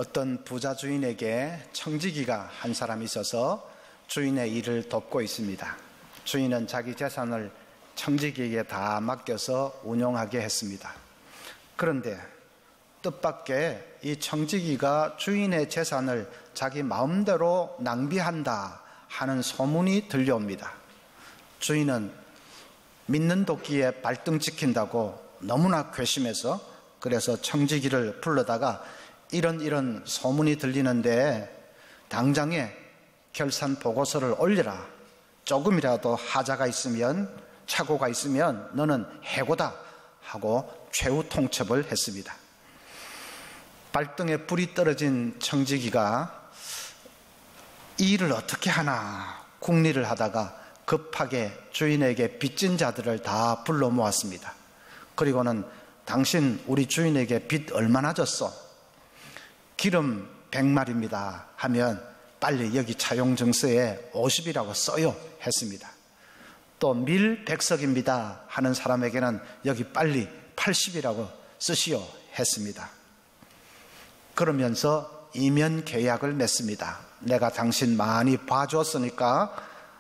어떤 부자 주인에게 청지기가 한 사람이 있어서 주인의 일을 돕고 있습니다. 주인은 자기 재산을 청지기에게 다 맡겨서 운용하게 했습니다. 그런데 뜻밖의 이 청지기가 주인의 재산을 자기 마음대로 낭비한다 하는 소문이 들려옵니다. 주인은 믿는 도끼에 발등 찍힌다고 너무나 괘씸해서 그래서 청지기를 불러다가 이런 소문이 들리는데 당장에 결산 보고서를 올려라. 조금이라도 하자가 있으면, 착오가 있으면 너는 해고다 하고 최후 통첩을 했습니다. 발등에 불이 떨어진 청지기가 이 일을 어떻게 하나 궁리를 하다가 급하게 주인에게 빚진 자들을 다 불러 모았습니다. 그리고는 당신 우리 주인에게 빚 얼마나 졌어? 기름 100마리입니다 하면 빨리 여기 차용증서에 50이라고 써요 했습니다. 또 밀 100석입니다 하는 사람에게는 여기 빨리 80이라고 쓰시오 했습니다. 그러면서 이면 계약을 맺습니다. 내가 당신 많이 봐줬으니까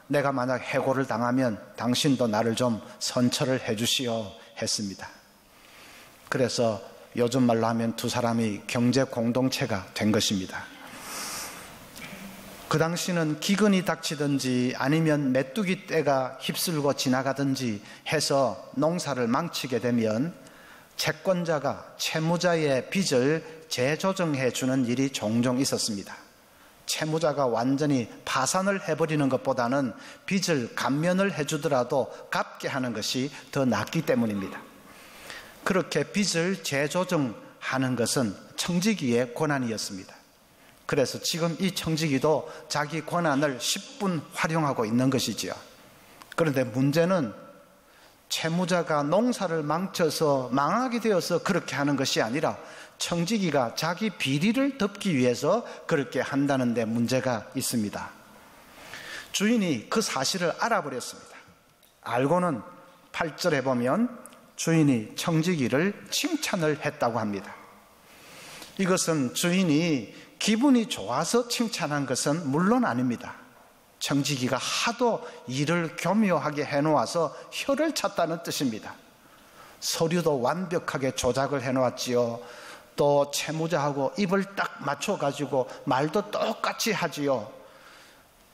내가 만약 해고를 당하면 당신도 나를 좀 선처를 해주시오 했습니다. 그래서 요즘 말로 하면 두 사람이 경제 공동체가 된 것입니다. 그 당시는 기근이 닥치든지 아니면 메뚜기 떼가 휩쓸고 지나가든지 해서 농사를 망치게 되면 채권자가 채무자의 빚을 재조정해 주는 일이 종종 있었습니다. 채무자가 완전히 파산을 해버리는 것보다는 빚을 감면을 해주더라도 갚게 하는 것이 더 낫기 때문입니다. 그렇게 빚을 재조정하는 것은 청지기의 권한이었습니다. 그래서 지금 이 청지기도 자기 권한을 10분 활용하고 있는 것이지요. 그런데 문제는 채무자가 농사를 망쳐서 망하게 되어서 그렇게 하는 것이 아니라 청지기가 자기 비리를 덮기 위해서 그렇게 한다는 데 문제가 있습니다. 주인이 그 사실을 알아버렸습니다. 알고는 8절에 보면 주인이 청지기를 칭찬을 했다고 합니다. 이것은 주인이 기분이 좋아서 칭찬한 것은 물론 아닙니다. 청지기가 하도 일을 교묘하게 해놓아서 혀를 찼다는 뜻입니다. 서류도 완벽하게 조작을 해놓았지요. 또 채무자하고 입을 딱 맞춰가지고 말도 똑같이 하지요.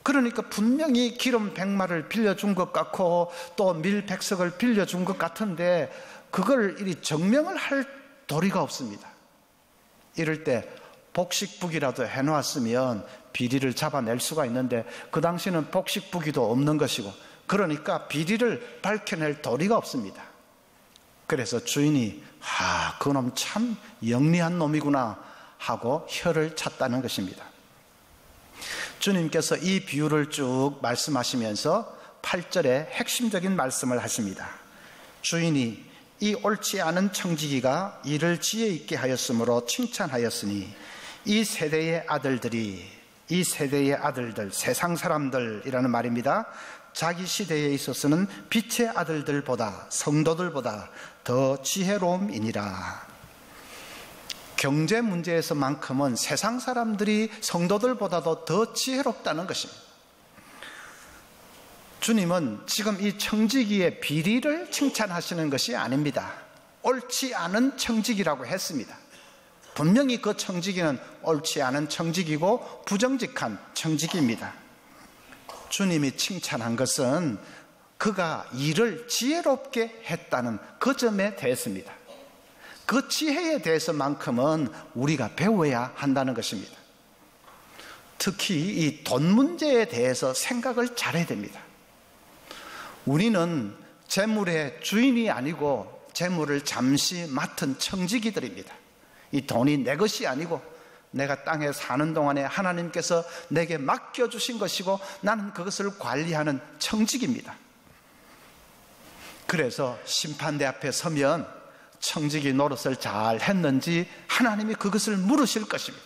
그러니까 분명히 기름 100마를 빌려준 것 같고 또 밀 100석을 빌려준 것 같은데 그걸 이리 증명을 할 도리가 없습니다. 이럴 때 복식부기라도 해놓았으면 비리를 잡아낼 수가 있는데 그 당시는 복식부기도 없는 것이고 그러니까 비리를 밝혀낼 도리가 없습니다. 그래서 주인이 그놈 참 영리한 놈이구나 하고 혀를 찼다는 것입니다. 주님께서 이 비유를 쭉 말씀하시면서 8절에 핵심적인 말씀을 하십니다. 주인이 이 옳지 않은 청지기가 일을 지혜 있게 하였으므로 칭찬하였으니 이 세대의 아들들, 세상 사람들이라는 말입니다. 자기 시대에 있어서는 빛의 아들들보다, 성도들보다 더 지혜로움이니라. 경제 문제에서만큼은 세상 사람들이 성도들보다도 더 지혜롭다는 것입니다. 주님은 지금 이 청지기의 비리를 칭찬하시는 것이 아닙니다. 옳지 않은 청지기라고 했습니다. 분명히 그 청지기는 옳지 않은 청지기고 부정직한 청지기입니다. 주님이 칭찬한 것은 그가 일을 지혜롭게 했다는 그 점에 대해서입니다. 그 지혜에 대해서만큼은 우리가 배워야 한다는 것입니다. 특히 이 돈 문제에 대해서 생각을 잘해야 됩니다. 우리는 재물의 주인이 아니고 재물을 잠시 맡은 청지기들입니다. 이 돈이 내 것이 아니고 내가 땅에 사는 동안에 하나님께서 내게 맡겨주신 것이고 나는 그것을 관리하는 청지기입니다. 그래서 심판대 앞에 서면 청지기 노릇을 잘 했는지 하나님이 그것을 물으실 것입니다.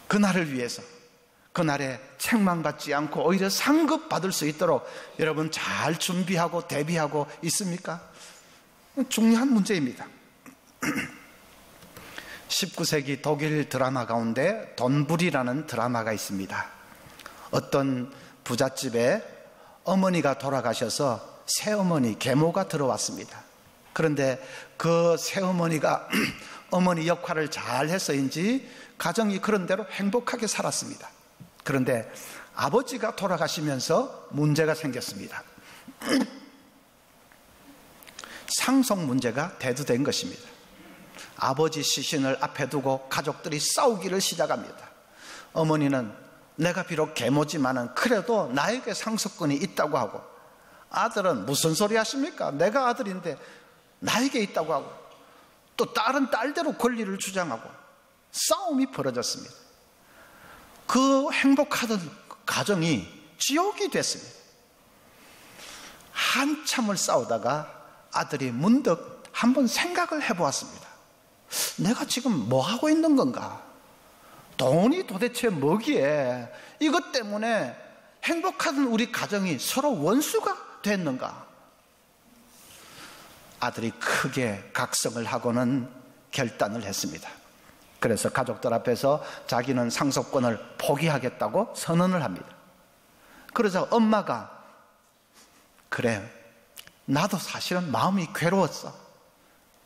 그날을 위해서 그날에 책망받지 않고 오히려 상급 받을 수 있도록 여러분 잘 준비하고 대비하고 있습니까? 중요한 문제입니다. 19세기 독일 드라마 가운데 돈불이라는 드라마가 있습니다. 어떤 부잣집에 어머니가 돌아가셔서 새어머니 계모가 들어왔습니다. 그런데 그 새어머니가 어머니 역할을 잘해서인지 가정이 그런 대로 행복하게 살았습니다. 그런데 아버지가 돌아가시면서 문제가 생겼습니다. 상속 문제가 대두된 것입니다. 아버지 시신을 앞에 두고 가족들이 싸우기를 시작합니다. 어머니는 내가 비록 계모지만은 그래도 나에게 상속권이 있다고 하고, 아들은 무슨 소리 하십니까? 내가 아들인데 나에게 있다고 하고, 또 딸은 딸대로 권리를 주장하고 싸움이 벌어졌습니다. 그 행복하던 가정이 지옥이 됐습니다. 한참을 싸우다가 아들이 문득 한번 생각을 해보았습니다. 내가 지금 뭐 하고 있는 건가? 돈이 도대체 뭐기에 이것 때문에 행복하던 우리 가정이 서로 원수가 됐는가? 아들이 크게 각성을 하고는 결단을 했습니다. 그래서 가족들 앞에서 자기는 상속권을 포기하겠다고 선언을 합니다. 그러자 엄마가 그래, 나도 사실은 마음이 괴로웠어.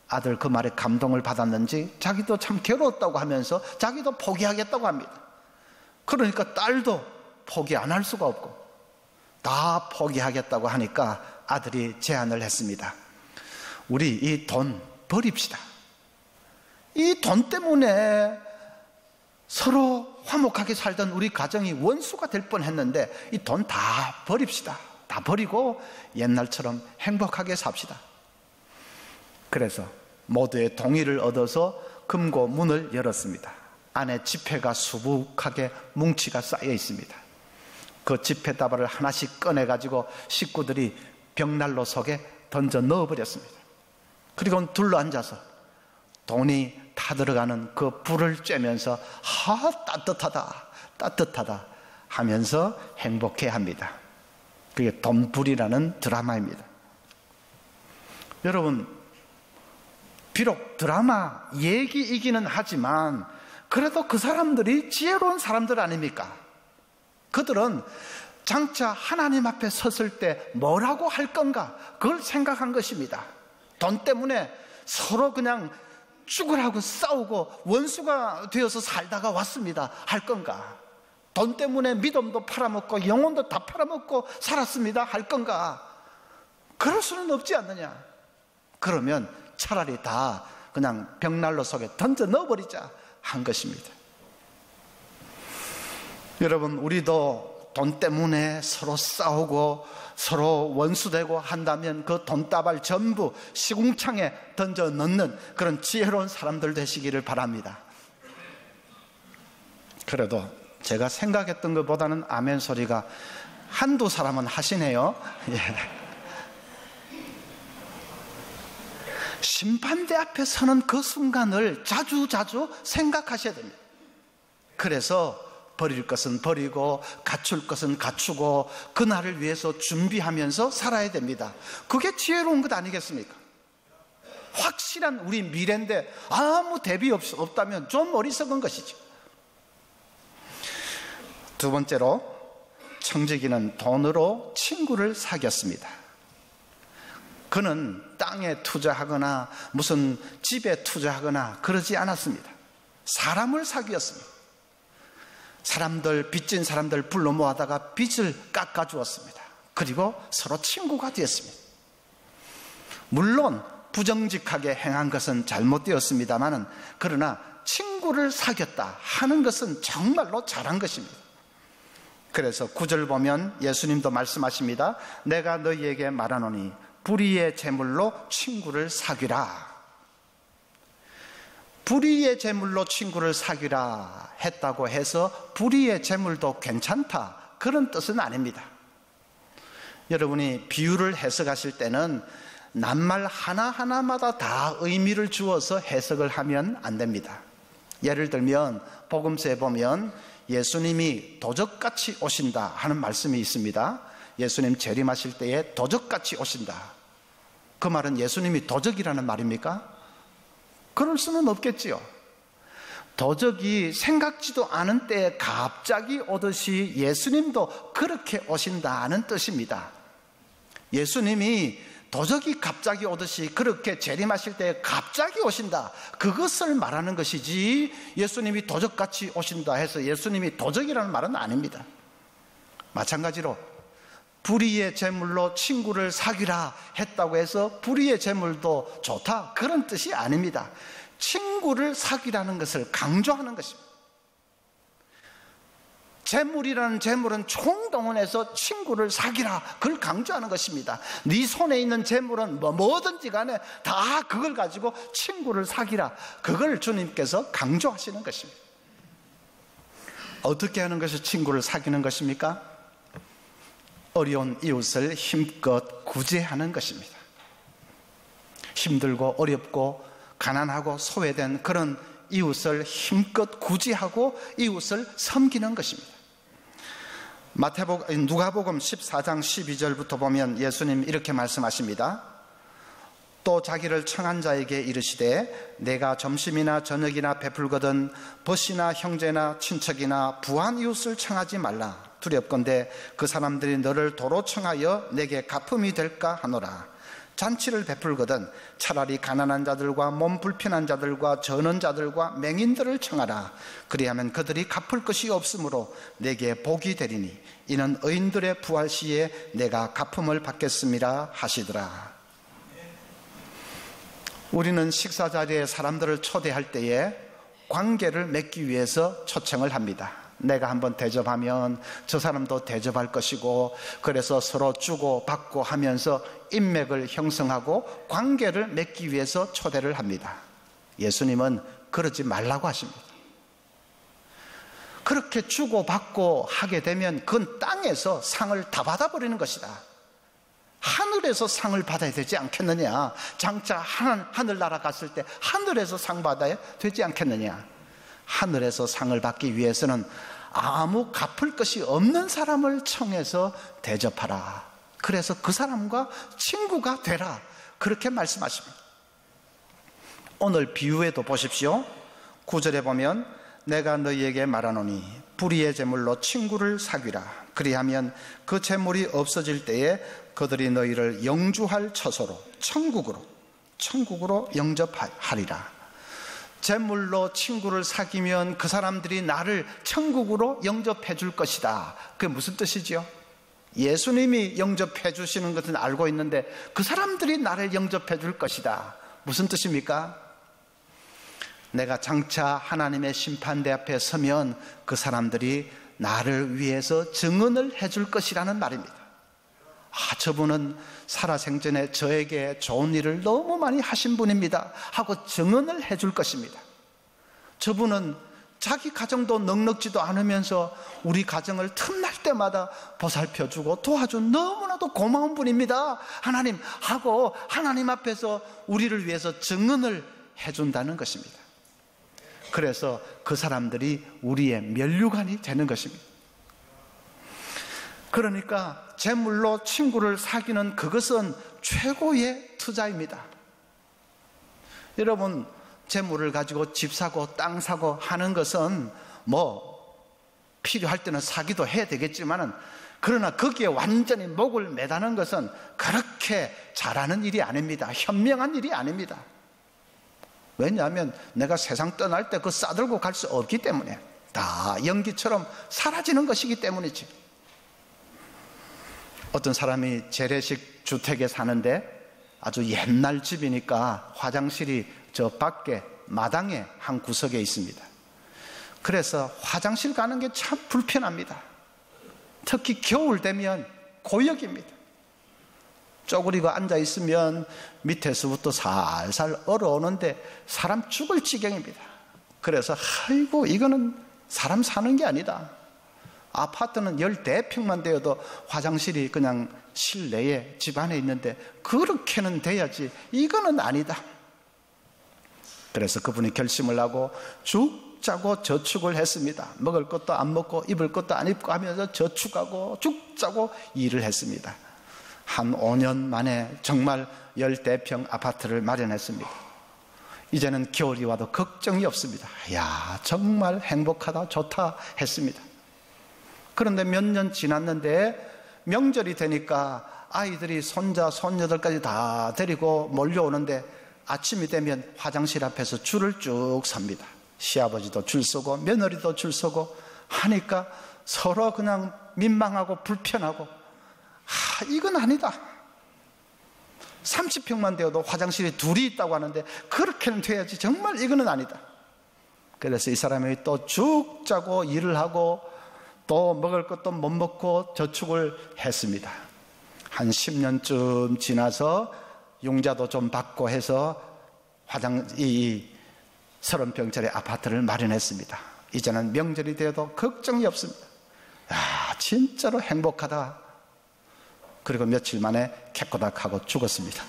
아들 그 말에 감동을 받았는지 자기도 참 괴로웠다고 하면서 자기도 포기하겠다고 합니다. 그러니까 딸도 포기 안 할 수가 없고 다 포기하겠다고 하니까 아들이 제안을 했습니다. 우리 이 돈 버립시다. 이 돈 때문에 서로 화목하게 살던 우리 가정이 원수가 될 뻔했는데 이 돈 다 버립시다. 다 버리고 옛날처럼 행복하게 삽시다. 그래서 모두의 동의를 얻어서 금고 문을 열었습니다. 안에 지폐가 수북하게 뭉치가 쌓여 있습니다. 그 지폐다발을 하나씩 꺼내가지고 식구들이 벽난로 속에 던져 넣어버렸습니다. 그리고 둘러앉아서 돈이 타들어가는 그 불을 쬐면서 따뜻하다 따뜻하다 하면서 행복해합니다. 그게 돈불이라는 드라마입니다. 여러분, 비록 드라마 얘기이기는 하지만 그래도 그 사람들이 지혜로운 사람들 아닙니까? 그들은 장차 하나님 앞에 섰을 때 뭐라고 할 건가, 그걸 생각한 것입니다. 돈 때문에 서로 그냥 죽으라고 싸우고 원수가 되어서 살다가 왔습니다. 할 건가? 돈 때문에 믿음도 팔아먹고 영혼도 다 팔아먹고 살았습니다. 할 건가? 그럴 수는 없지 않느냐? 그러면 차라리 다 그냥 벽난로 속에 던져 넣어버리자 한 것입니다. 여러분, 우리도 돈 때문에 서로 싸우고 서로 원수되고 한다면 그 돈다발 전부 시궁창에 던져 넣는 그런 지혜로운 사람들 되시기를 바랍니다. 그래도 제가 생각했던 것보다는 아멘 소리가 한두 사람은 하시네요. 예. 심판대 앞에 서는 그 순간을 자주 생각하셔야 됩니다. 그래서 버릴 것은 버리고 갖출 것은 갖추고 그날을 위해서 준비하면서 살아야 됩니다. 그게 지혜로운 것 아니겠습니까? 확실한 우리 미래인데 아무 대비 없다면 좀 어리석은 것이죠. 두 번째로, 청지기는 돈으로 친구를 사귀었습니다. 그는 땅에 투자하거나 무슨 집에 투자하거나 그러지 않았습니다. 사람을 사귀었습니다. 빚진 사람들 불러 모아다가 빚을 깎아주었습니다. 그리고 서로 친구가 되었습니다. 물론 부정직하게 행한 것은 잘못되었습니다만, 그러나 친구를 사귀었다 하는 것은 정말로 잘한 것입니다. 그래서 9절 보면 예수님도 말씀하십니다. 내가 너희에게 말하노니 불의의 재물로 친구를 사귀라. 불의의 재물로 친구를 사귀라 했다고 해서 불의의 재물도 괜찮다, 그런 뜻은 아닙니다. 여러분이 비유를 해석하실 때는 낱말 하나하나마다 다 의미를 주어서 해석을 하면 안 됩니다. 예를 들면 복음서에 보면 예수님이 도적같이 오신다 하는 말씀이 있습니다. 예수님 재림하실 때에 도적같이 오신다. 그 말은 예수님이 도적이라는 말입니까? 그럴 수는 없겠지요. 도적이 생각지도 않은 때에 갑자기 오듯이 예수님도 그렇게 오신다는 뜻입니다. 예수님이 도적이 갑자기 오듯이 그렇게 재림하실 때 갑자기 오신다, 그것을 말하는 것이지 예수님이 도적같이 오신다 해서 예수님이 도적이라는 말은 아닙니다. 마찬가지로 불의의 제물로 친구를 사귀라 했다고 해서 불의의 제물도 좋다, 그런 뜻이 아닙니다. 친구를 사귀라는 것을 강조하는 것입니다. 재물이라는 재물은 총동원해서 친구를 사귀라, 그걸 강조하는 것입니다. 네 손에 있는 재물은 뭐든지 간에 다 그걸 가지고 친구를 사귀라, 그걸 주님께서 강조하시는 것입니다. 어떻게 하는 것이 친구를 사귀는 것입니까? 어려운 이웃을 힘껏 구제하는 것입니다. 힘들고 어렵고 가난하고 소외된 그런 이웃을 힘껏 구제하고 이웃을 섬기는 것입니다. 누가복음 14장 12절부터 보면 예수님 이렇게 말씀하십니다. 또 자기를 청한 자에게 이르시되 내가 점심이나 저녁이나 베풀거든 벗이나 형제나 친척이나 부한 이웃을 청하지 말라. 두렵건대 그 사람들이 너를 도로 청하여 내게 갚음이 될까 하노라. 잔치를 베풀거든 차라리 가난한 자들과 몸 불편한 자들과 저는 자들과 맹인들을 청하라. 그리하면 그들이 갚을 것이 없으므로 내게 복이 되리니 이는 의인들의 부활 시에 내가 갚음을 받겠음이라 하시더라. 우리는 식사 자리에 사람들을 초대할 때에 관계를 맺기 위해서 초청을 합니다. 내가 한번 대접하면 저 사람도 대접할 것이고, 그래서 서로 주고 받고 하면서 인맥을 형성하고 관계를 맺기 위해서 초대를 합니다. 예수님은 그러지 말라고 하십니다. 그렇게 주고 받고 하게 되면 그건 땅에서 상을 다 받아버리는 것이다. 하늘에서 상을 받아야 되지 않겠느냐. 장차 하늘나라 갔을 때 하늘에서 상 받아야 되지 않겠느냐. 하늘에서 상을 받기 위해서는 아무 갚을 것이 없는 사람을 청해서 대접하라. 그래서 그 사람과 친구가 되라, 그렇게 말씀하십니다. 오늘 비유에도 보십시오. 9절에 보면 내가 너희에게 말하노니 불의의 제물로 친구를 사귀라. 그리하면 그 제물이 없어질 때에 그들이 너희를 영주할 처소로 천국으로 영접하리라. 제물로 친구를 사귀면 그 사람들이 나를 천국으로 영접해 줄 것이다. 그게 무슨 뜻이죠? 예수님이 영접해 주시는 것은 알고 있는데 그 사람들이 나를 영접해 줄 것이다. 무슨 뜻입니까? 내가 장차 하나님의 심판대 앞에 서면 그 사람들이 나를 위해서 증언을 해 줄 것이라는 말입니다. 저분은 살아생전에 저에게 좋은 일을 너무 많이 하신 분입니다 하고 증언을 해 줄 것입니다. 저분은 자기 가정도 넉넉지도 않으면서 우리 가정을 틈날 때마다 보살펴주고 도와준 너무나도 고마운 분입니다 하나님 하고 하나님 앞에서 우리를 위해서 증언을 해준다는 것입니다. 그래서 그 사람들이 우리의 면류관이 되는 것입니다. 그러니까 재물로 친구를 사귀는 그것은 최고의 투자입니다. 여러분, 재물을 가지고 집 사고 땅 사고 하는 것은 필요할 때는 사기도 해야 되겠지만은, 그러나 거기에 완전히 목을 매다는 것은 그렇게 잘하는 일이 아닙니다. 현명한 일이 아닙니다. 왜냐하면 내가 세상 떠날 때 그거 싸들고 갈 수 없기 때문에, 다 연기처럼 사라지는 것이기 때문이지. 어떤 사람이 재래식 주택에 사는데 아주 옛날 집이니까 화장실이 저 밖에 마당에 한 구석에 있습니다. 그래서 화장실 가는 게 참 불편합니다. 특히 겨울 되면 고역입니다. 쪼그리고 앉아 있으면 밑에서부터 살살 얼어오는데 사람 죽을 지경입니다. 그래서 아이고, 이거는 사람 사는 게 아니다. 아파트는 14평만 되어도 화장실이 그냥 실내에 집 안에 있는데 그렇게는 돼야지, 이거는 아니다. 그래서 그분이 결심을 하고 죽 짜고 저축을 했습니다. 먹을 것도 안 먹고 입을 것도 안 입고 하면서 저축하고 죽 짜고 일을 했습니다. 한 5년 만에 정말 14평 아파트를 마련했습니다. 이제는 겨울이 와도 걱정이 없습니다. 야, 정말 행복하다, 좋다 했습니다. 그런데 몇 년 지났는데 명절이 되니까 아이들이 손자, 손녀들까지 다 데리고 몰려오는데 아침이 되면 화장실 앞에서 줄을 쭉 섭니다. 시아버지도 줄 서고 며느리도 줄 서고 하니까 서로 그냥 민망하고 불편하고, 이건 아니다. 30평만 되어도 화장실이 둘이 있다고 하는데 그렇게는 돼야지, 정말 이거는 아니다. 그래서 이 사람이 또 죽 짜고 일을 하고 또 먹을 것도 못 먹고 저축을 했습니다. 한 10년쯤 지나서 융자도 좀 받고 해서 이 30평짜리 아파트를 마련했습니다. 이제는 명절이 되어도 걱정이 없습니다. 야, 진짜로 행복하다. 그리고 며칠 만에 캐코닥하고 죽었습니다.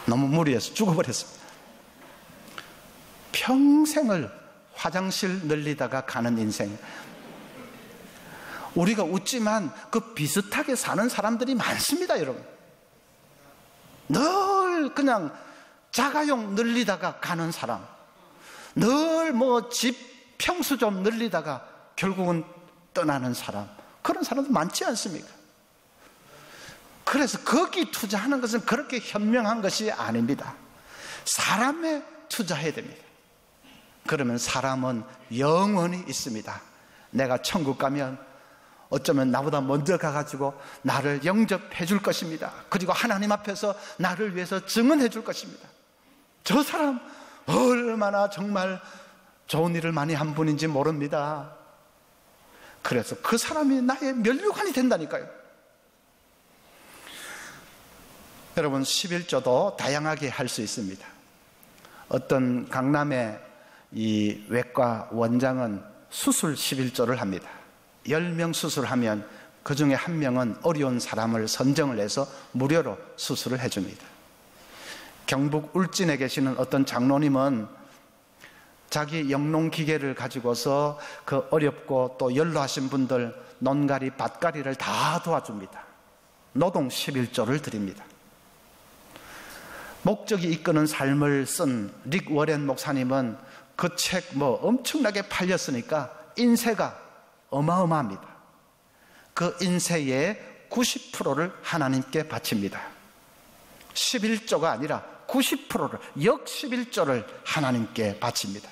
너무 무리해서 죽어버렸습니다. 평생을 화장실 늘리다가 가는 인생. 우리가 웃지만 그 비슷하게 사는 사람들이 많습니다, 여러분. 늘 그냥 자가용 늘리다가 가는 사람, 늘 뭐 집 평수 좀 늘리다가 결국은 떠나는 사람, 그런 사람도 많지 않습니까? 그래서 거기 투자하는 것은 그렇게 현명한 것이 아닙니다. 사람에 투자해야 됩니다. 그러면 사람은 영원히 있습니다. 내가 천국 가면 어쩌면 나보다 먼저 가가지고 나를 영접해 줄 것입니다. 그리고 하나님 앞에서 나를 위해서 증언해 줄 것입니다. 저 사람 얼마나 정말 좋은 일을 많이 한 분인지 모릅니다. 그래서 그 사람이 나의 면류관이 된다니까요. 여러분, 11조도 다양하게 할 수 있습니다. 어떤 강남의 이 외과 원장은 수술 11조를 합니다. 10명 수술하면 그 중에 1명은 어려운 사람을 선정을 해서 무료로 수술을 해줍니다. 경북 울진에 계시는 어떤 장로님은 자기 영농기계를 가지고서 그 어렵고 또 연로하신 분들 논가리, 밭가리를 다 도와줍니다. 노동 11조를 드립니다. 목적이 이끄는 삶을 쓴 릭 워렌 목사님은 그 책 엄청나게 팔렸으니까 인세가 어마어마합니다. 그 인세의 90%를 하나님께 바칩니다. 11조가 아니라 90%를, 역 11조를 하나님께 바칩니다.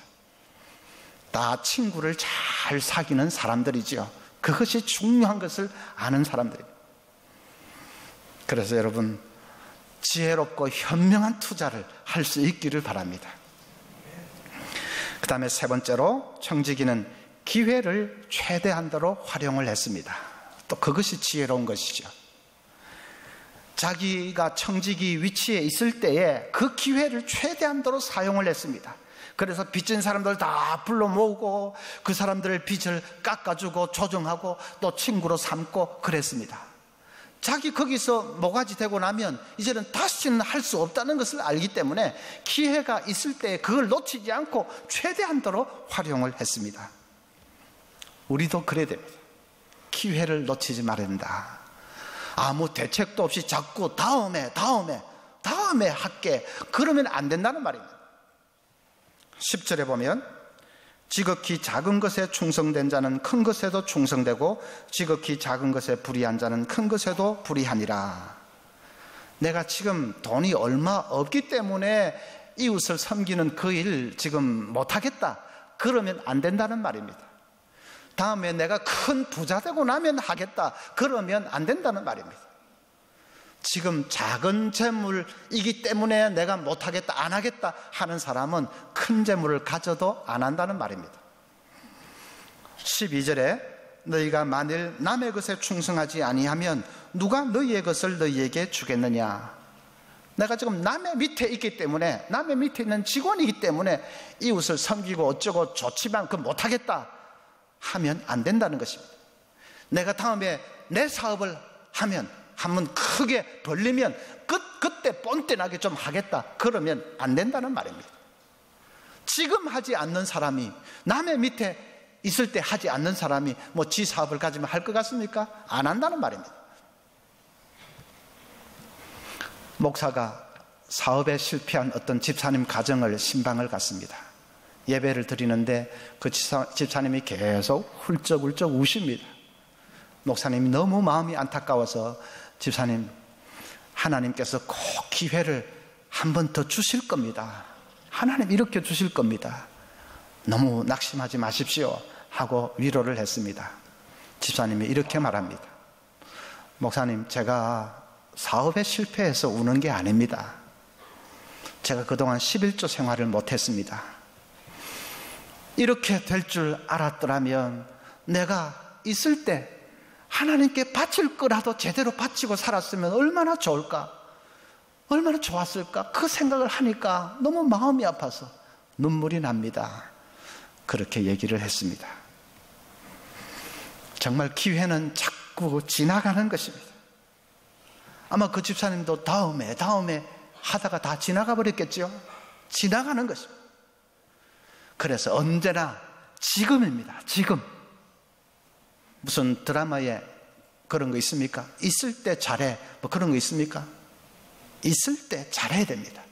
다 친구를 잘 사귀는 사람들이지요. 그것이 중요한 것을 아는 사람들입니다. 그래서 여러분, 지혜롭고 현명한 투자를 할 수 있기를 바랍니다. 그 다음에 세 번째로 청지기는 기회를 최대한도로 활용을 했습니다. 또 그것이 지혜로운 것이죠. 자기가 청지기 위치에 있을 때에 그 기회를 최대한도로 사용을 했습니다. 그래서 빚진 사람들 다 불러 모으고 그 사람들의 빚을 깎아주고 조정하고 또 친구로 삼고 그랬습니다. 자기 거기서 모가지 되고 나면 이제는 다시는 할 수 없다는 것을 알기 때문에 기회가 있을 때 그걸 놓치지 않고 최대한도로 활용을 했습니다. 우리도 그래야 됩니다. 기회를 놓치지 말아야 된다. 아무 대책도 없이 자꾸 다음에 할게, 그러면 안 된다는 말입니다. 10절에 보면 지극히 작은 것에 충성된 자는 큰 것에도 충성되고 지극히 작은 것에 불의한 자는 큰 것에도 불의하니라. 내가 지금 돈이 얼마 없기 때문에 이웃을 섬기는 그 일 지금 못하겠다, 그러면 안 된다는 말입니다. 다음에 내가 큰 부자 되고 나면 하겠다, 그러면 안 된다는 말입니다. 지금 작은 재물이기 때문에 내가 못하겠다, 안 하겠다 하는 사람은 큰 재물을 가져도 안 한다는 말입니다. 12절에 너희가 만일 남의 것에 충성하지 아니하면 누가 너희의 것을 너희에게 주겠느냐. 내가 지금 남의 밑에 있기 때문에, 남의 밑에 있는 직원이기 때문에 이웃을 섬기고 어쩌고 좋지만 그 못하겠다 하면 안 된다는 것입니다. 내가 다음에 내 사업을 하면, 한번 크게 벌리면 그때 뻔뻔하게 좀 하겠다, 그러면 안 된다는 말입니다. 지금 하지 않는 사람이, 남의 밑에 있을 때 하지 않는 사람이 지 사업을 가지면 할 것 같습니까? 안 한다는 말입니다. 목사가 사업에 실패한 어떤 집사님 가정을 신방을 갔습니다. 예배를 드리는데 그 집사님이 계속 훌쩍훌쩍 우십니다. 목사님이 너무 마음이 안타까워서 집사님, 하나님께서 꼭 기회를 한 번 더 주실 겁니다. 하나님 이렇게 주실 겁니다. 너무 낙심하지 마십시오 하고 위로를 했습니다. 집사님이 이렇게 말합니다. 목사님, 제가 사업에 실패해서 우는 게 아닙니다. 제가 그동안 11조 생활을 못했습니다. 이렇게 될 줄 알았더라면 내가 있을 때 하나님께 바칠 거라도 제대로 바치고 살았으면 얼마나 좋을까, 얼마나 좋았을까, 그 생각을 하니까 너무 마음이 아파서 눈물이 납니다. 그렇게 얘기를 했습니다. 정말 기회는 자꾸 지나가는 것입니다. 아마 그 집사님도 다음에 하다가 다 지나가 버렸겠죠. 지나가는 것입니다. 그래서 언제나 지금입니다. 지금. 무슨 드라마에 그런 거 있습니까? 있을 때 잘해, 뭐 그런 거 있습니까? 있을 때 잘해야 됩니다.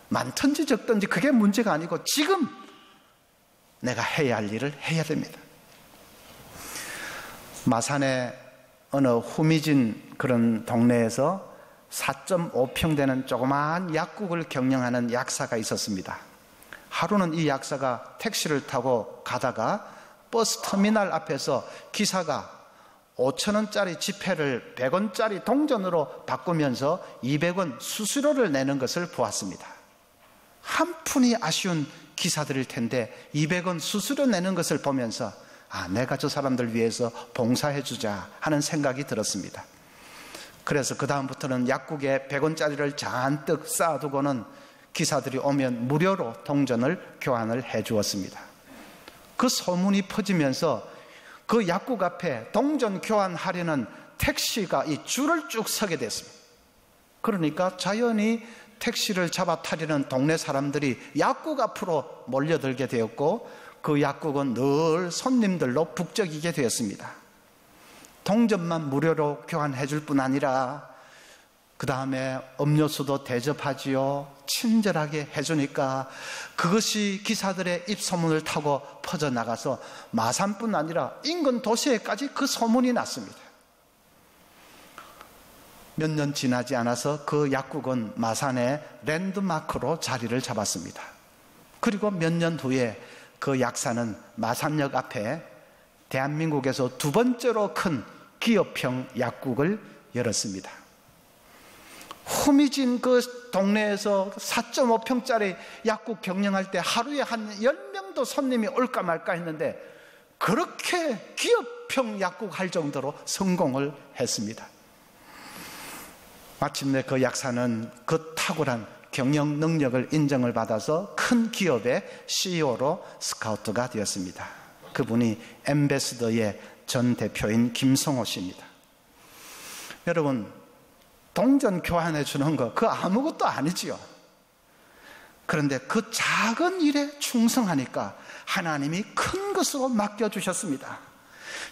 많든지 적든지 그게 문제가 아니고 지금 내가 해야 할 일을 해야 됩니다. 마산의 어느 후미진 그런 동네에서 4.5평 되는 조그마한 약국을 경영하는 약사가 있었습니다. 하루는 이 약사가 택시를 타고 가다가 버스 터미널 앞에서 기사가 5,000원짜리 지폐를 100원짜리 동전으로 바꾸면서 200원 수수료를 내는 것을 보았습니다. 한 푼이 아쉬운 기사들일 텐데 200원 수수료 내는 것을 보면서 내가 저 사람들 위해서 봉사해 주자 하는 생각이 들었습니다. 그래서 그 다음부터는 약국에 100원짜리를 잔뜩 쌓아두고는 기사들이 오면 무료로 동전을 교환을 해 주었습니다. 그 소문이 퍼지면서 그 약국 앞에 동전 교환하려는 택시가 이 줄을 쭉 서게 됐습니다. 그러니까 자연히 택시를 잡아 타려는 동네 사람들이 약국 앞으로 몰려들게 되었고 그 약국은 늘 손님들로 북적이게 되었습니다. 동전만 무료로 교환해 줄 뿐 아니라 그 다음에 음료수도 대접하지요. 친절하게 해주니까 그것이 기사들의 입소문을 타고 퍼져나가서 마산뿐 아니라 인근 도시에까지 그 소문이 났습니다. 몇 년 지나지 않아서 그 약국은 마산의 랜드마크로 자리를 잡았습니다. 그리고 몇 년 후에 그 약사는 마산역 앞에 대한민국에서 두 번째로 큰 기업형 약국을 열었습니다. 후미진 그 동네에서 4.5평짜리 약국 경영할 때 하루에 한 10명도 손님이 올까 말까 했는데 그렇게 기업형 약국 할 정도로 성공을 했습니다. 마침내 그 약사는 그 탁월한 경영 능력을 인정을 받아서 큰 기업의 CEO로 스카우트가 되었습니다. 그분이 엠베스더의 전 대표인 김성호 씨입니다. 여러분, 동전 교환해 주는 거 그거 아무것도 아니지요. 그런데 그 작은 일에 충성하니까 하나님이 큰 것으로 맡겨주셨습니다.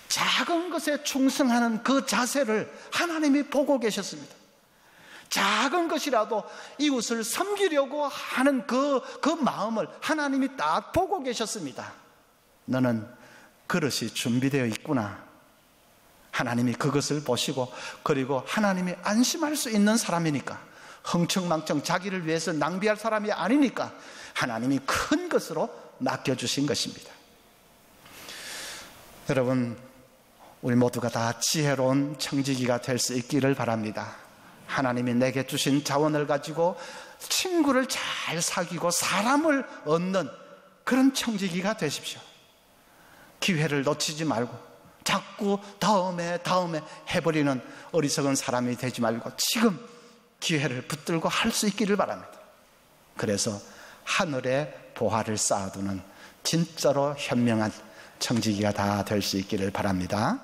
작은 것에 충성하는 그 자세를 하나님이 보고 계셨습니다. 작은 것이라도 이웃을 섬기려고 하는 그 마음을 하나님이 딱 보고 계셨습니다. 너는 그릇이 준비되어 있구나. 하나님이 그것을 보시고 그리고 하나님이 안심할 수 있는 사람이니까 흥청망청 자기를 위해서 낭비할 사람이 아니니까 하나님이 큰 것으로 맡겨주신 것입니다. 여러분, 우리 모두가 다 지혜로운 청지기가 될 수 있기를 바랍니다. 하나님이 내게 주신 자원을 가지고 친구를 잘 사귀고 사람을 얻는 그런 청지기가 되십시오. 기회를 놓치지 말고 자꾸 다음에 해버리는 어리석은 사람이 되지 말고 지금 기회를 붙들고 할 수 있기를 바랍니다. 그래서 하늘에 보화를 쌓아두는 진짜로 현명한 청지기가 다 될 수 있기를 바랍니다.